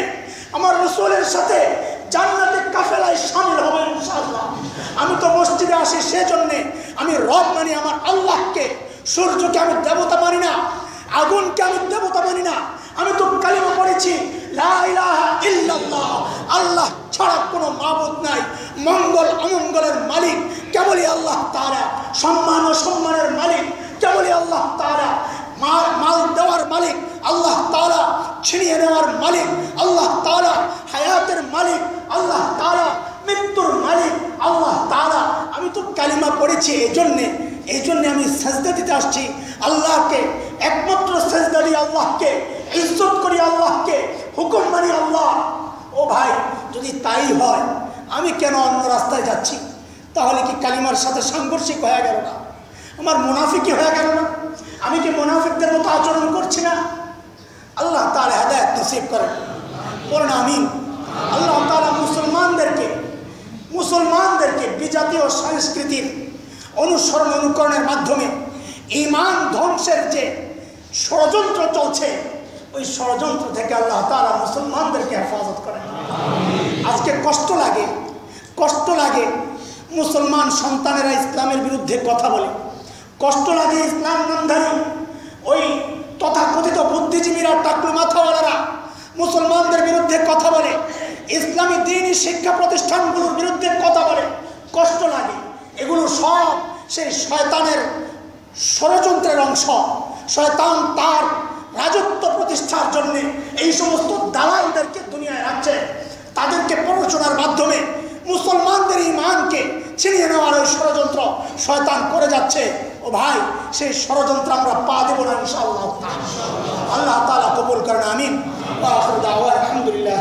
Speaker 1: আমার রসুলের সাথে জান্নাতে কাফেলায় শামিল হবে ইনশাআল্লাহ। আমি তো মসজিদে আসি সেজন্যে আমি রব মানি আমার আল্লাহকে। সূর্যকে আমি দেবতা মানি না, আগুনকে আমি দেবতা মানি না। আমি তো কালিমা পড়েছি লা ইলাহা ইল্লাল্লাহ, আল্লাহ ছাড়া কোনো মাবুদ নাই। মঙ্গল অমঙ্গলের মালিক কেবলই আল্লাহ তাআলা, সম্মান ও সম্মানের মালিক কেবলই আল্লাহ তাআলা, মাল দেওয়ার মালিক আল্লাহ তাআলা, ছিনিয়ে নেওয়ার মালিক আল্লাহ তাআলা, হায়াতের মালিক আল্লাহ তাআলা, মৃত্যুর মালিক আল্লাহ তাআলা। আমি তো কালিমা পড়েছি এই জন্যে আমি সাজদা দিতে আসছি আল্লাহকে, একমাত্র সাজদা দিই আল্লাহকে, ইজ্জত করি আল্লাহকে, হুকুম মানি আল্লাহ। ও ভাই, যদি তাই হয় আমি কেন অন্য রাস্তায় যাচ্ছি? তাহলে কি কালিমার সাথে সাংঘর্ষিক হয়ে গেল না? আমার মুনাফিকি হয়ে গেল না? আমি কি মুনাফিকদের মতো আচরণ করছি না? আল্লাহ তাআলা হেদায়েত নসিব করেন, বলেন আমিন। আল্লাহ তাআলা মুসলমানদেরকে বিজাতীয় সংস্কৃতির অনুসরণ অনুকরণের মাধ্যমে ঈমান ধ্বংসের যে ষড়যন্ত্র চলছে, ওই ষড়যন্ত্র থেকে আল্লাহ তাআলা মুসলমানদেরকে হেফাজত করেন। আজকে কষ্ট লাগে মুসলমান সন্তানেরা ইসলামের বিরুদ্ধে কথা বলে, কষ্ট লাগে ইসলাম নামধারী ওই তথাকথিত বুদ্ধিজীবীরা, টাকলু মাথাওয়ালারা মুসলমানদের বিরুদ্ধে কথা বলে, ইসলামী দ্বীনি শিক্ষা প্রতিষ্ঠানগুলোর বিরুদ্ধে কথা বলে। কষ্ট লাগে। এগুলো সব সেই শয়তানের ষড়যন্ত্রের অংশ। শয়তান তার রাজত্ব প্রতিষ্ঠার জন্য এই সমস্ত দালালদেরকে দুনিয়ায় রাখছে। তাদেরকে প্ররোচনার মাধ্যমে মুসলমানদের ঈমানকে ছিনিয়ে নেওয়ার ওই ষড়যন্ত্র শয়তান করে যাচ্ছে। ও ভাই, সেই ষড়যন্ত্র আমরা পা দেব না ইনশাআল্লাহ। আল্লাহ তাআলা কবুল করেন, আমিন। ওয়া আখিরু দাওয়ানা আলহামদুলিল্লাহ।